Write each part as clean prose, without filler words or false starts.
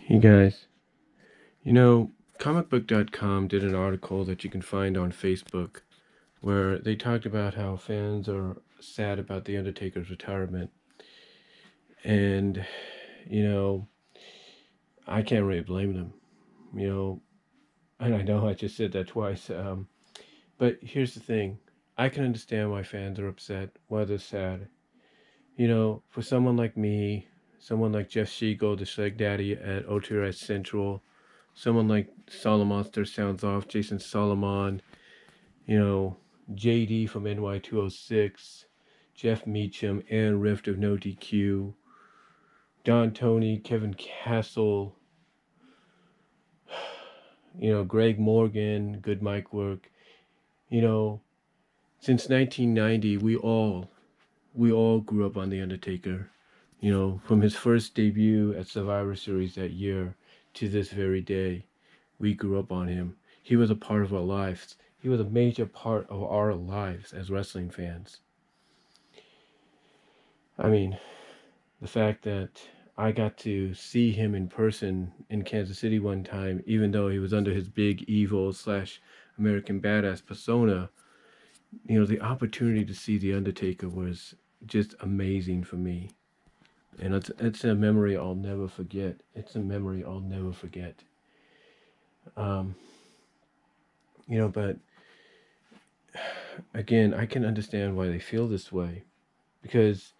Hey guys, you know, comicbook.com did an article that you can find on Facebook where they talked about how fans are sad about The Undertaker's retirement. And, you know, I can't really blame them, you know, and I know I just said that twice. But here's the thing, I can understand why fans are upset, why they're sad. For someone like me, someone like Jeff Siegel, the Shleg Daddy at OTRS Central, someone like Solomonster sounds off, Jason Solomon, you know, JD from NY206, Jeff Meacham, Aaron Rift of No DQ, Don Tony, Kevin Castle, Greg Morgan, good mic work. You know, since 1990, we all grew up on The Undertaker. From his first debut at Survivor Series that year to this very day, we grew up on him. He was a part of our lives. He was a major part of our lives as wrestling fans. I mean, the fact that I got to see him in person in Kansas City one time, even though he was under his big evil / American badass persona, the opportunity to see The Undertaker was just amazing for me. And it's a memory I'll never forget. It's a memory I'll never forget. Um, but again, I can understand why they feel this way. Because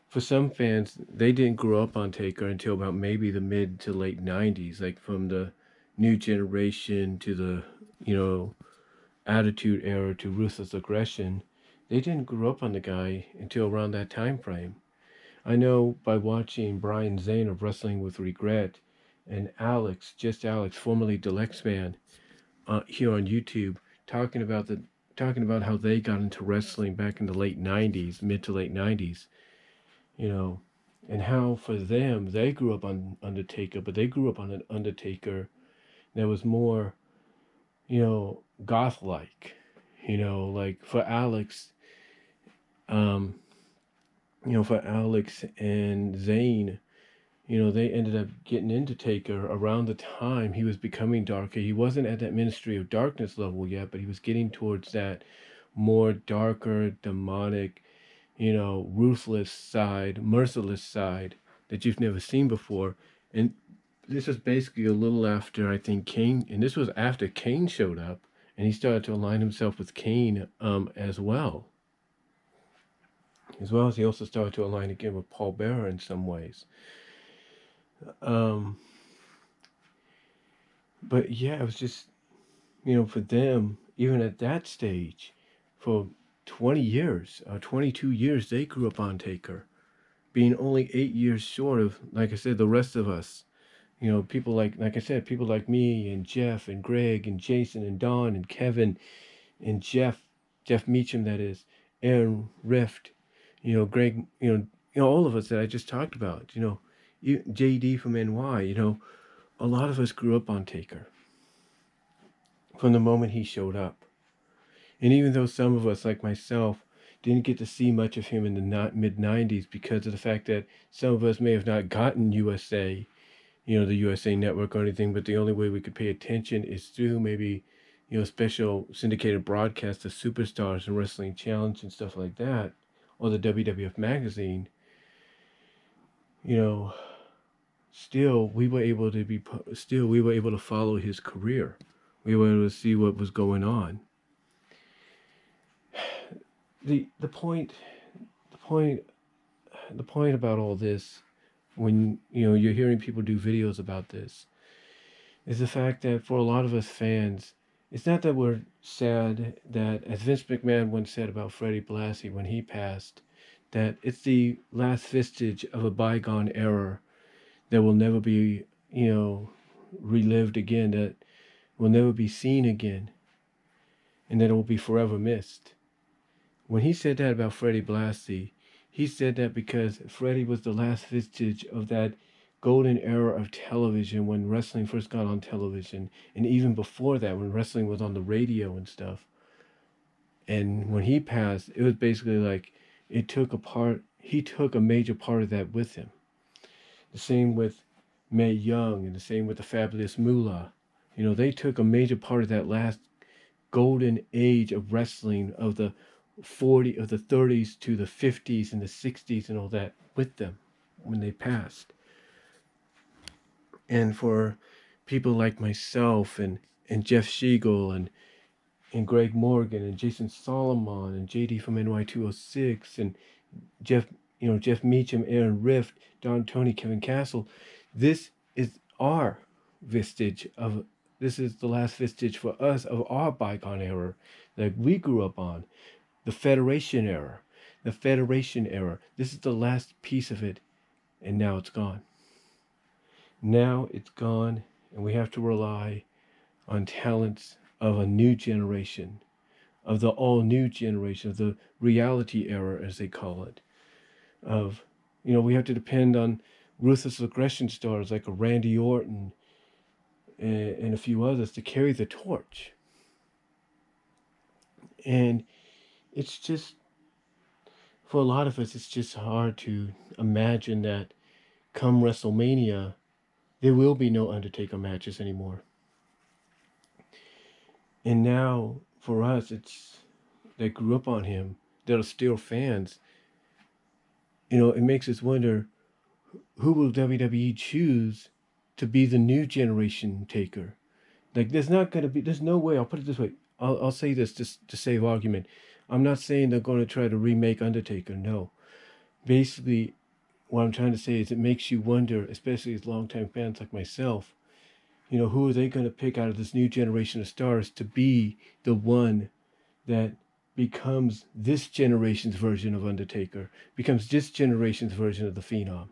for some fans, they didn't grow up on Taker until about maybe the mid to late 90s, like from the New Generation to the, Attitude Era to Ruthless Aggression. They didn't grow up on the guy until around that time frame. I know by watching Brian Zane of Wrestling with Regret and Just Alex, formerly Deluxe Man, here on YouTube, talking about how they got into wrestling back in the late 90s, mid to late 90s, you know, and how for them, they grew up on Undertaker, but they grew up on an Undertaker that was more, goth-like, like um, for Alex and Zane, they ended up getting into Taker around the time he was becoming darker. He wasn't at that Ministry of Darkness level yet, but he was getting towards that more darker, demonic, ruthless side, merciless side that you've never seen before. And this was basically a little after, I think, Kane, and this was after Kane showed up, and he started to align himself with Kane as well. As well as he also started to align again with Paul Bearer in some ways. But yeah, it was just, for them, even at that stage, for 20 years, 22 years, they grew up on Taker, being only 8 years short of, like I said, the rest of us. People like I said, people like me and Jeff and Greg and Jason and Don and Kevin and Jeff Meacham, that is, Aaron Rift, Greg, all of us that I just talked about, JD from NY, a lot of us grew up on Taker from the moment he showed up. And even though some of us, like myself, didn't get to see much of him in the mid 90s because of the fact that some of us may have not gotten USA, the USA Network or anything, but the only way we could pay attention is through maybe, special syndicated broadcasts of Superstars and Wrestling Challenge and stuff like that, or the WWF magazine. Still we were able to follow his career. We were able to see what was going on. The point about all this, when you're hearing people do videos about this, is the fact that for a lot of us fans, it's not that we're sad that, as Vince McMahon once said about Freddie Blassie when he passed, that it's the last vestige of a bygone era that will never be, relived again, that will never be seen again, and that it will be forever missed. When he said that about Freddie Blassie, he said that because Freddie was the last vestige of that golden era of television when wrestling first got on television, and even before that when wrestling was on the radio and stuff. And when he passed, it was basically like he took a major part of that with him. The same with Mae Young, and the same with the Fabulous Moolah. They took a major part of that last golden age of wrestling of the 30s to the 50s and the 60s and all that with them when they passed. And for people like myself and Jeff Siegel and Greg Morgan and Jason Solomon and JD from NY206 and Jeff Meacham, Aaron Rift, Don Tony, Kevin Castle, this is our vestige of this is the last vestige for us of our bygone era that we grew up on, the Federation era. The Federation era. This is the last piece of it, and now it's gone. Now it's gone, and we have to rely on talents of a new generation, of the all-new generation, of the reality era, as they call it. We have to depend on ruthless aggression stars like a Randy Orton and a few others to carry the torch. And it's just, for a lot of us, it's just hard to imagine that come WrestleMania, there will be no Undertaker matches anymore. And now, for us, that grew up on him, that are still fans, it makes us wonder, who will WWE choose to be the new generation Taker? Like, there's no way, I'll put it this way, I'll say this just to save argument. I'm not saying they're going to try to remake Undertaker, no. Basically, what I'm trying to say is it makes you wonder, especially as longtime fans like myself, who are they going to pick out of this new generation of stars to be the one that becomes this generation's version of Undertaker, becomes this generation's version of the Phenom?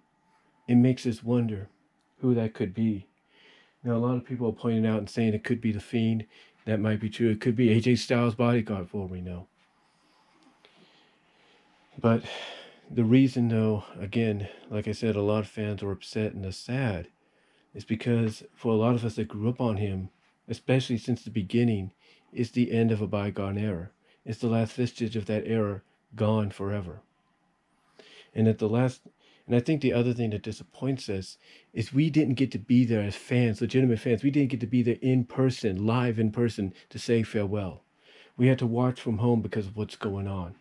It makes us wonder who that could be. Now, a lot of people are pointing out and saying it could be The Fiend. That might be true. It could be AJ Styles' bodyguard, for all we know. But the reason, though, again, like I said, a lot of fans are upset and are sad, is because for a lot of us that grew up on him, especially since the beginning, it's the end of a bygone era. It's the last vestige of that era gone forever. And I think the other thing that disappoints us is we didn't get to be there as fans, legitimate fans. We didn't get to be there in person, live in person, to say farewell. We had to watch from home because of what's going on.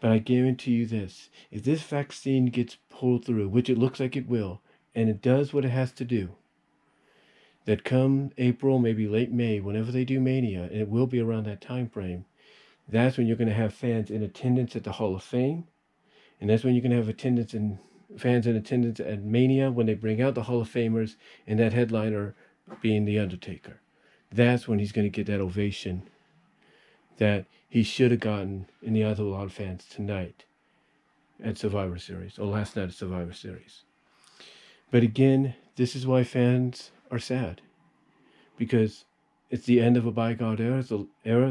But I guarantee you this, if this vaccine gets pulled through, which it looks like it will, and it does what it has to do, that come April, maybe late May, whenever they do Mania, and it will be around that time frame, that's when you're going to have fans in attendance at the Hall of Fame, and that's when you're going to have fans in attendance at Mania when they bring out the Hall of Famers, and that headliner being The Undertaker. That's when he's going to get that ovation that he should have gotten in the eyes of a lot of fans tonight at Survivor Series, or last night at Survivor Series. But again, this is why fans are sad, because it's the end of a bygone era. It's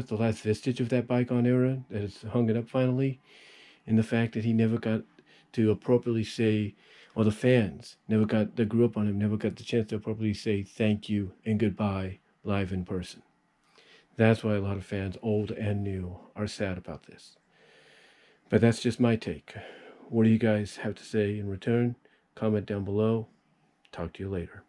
the last vestige of that bygone era that has hung it up finally. And the fact that he never got to appropriately say, or the fans that grew up on him never got the chance to appropriately say thank you and goodbye live in person. That's why a lot of fans, old and new, are sad about this. But that's just my take. What do you guys have to say in return? Comment down below. Talk to you later.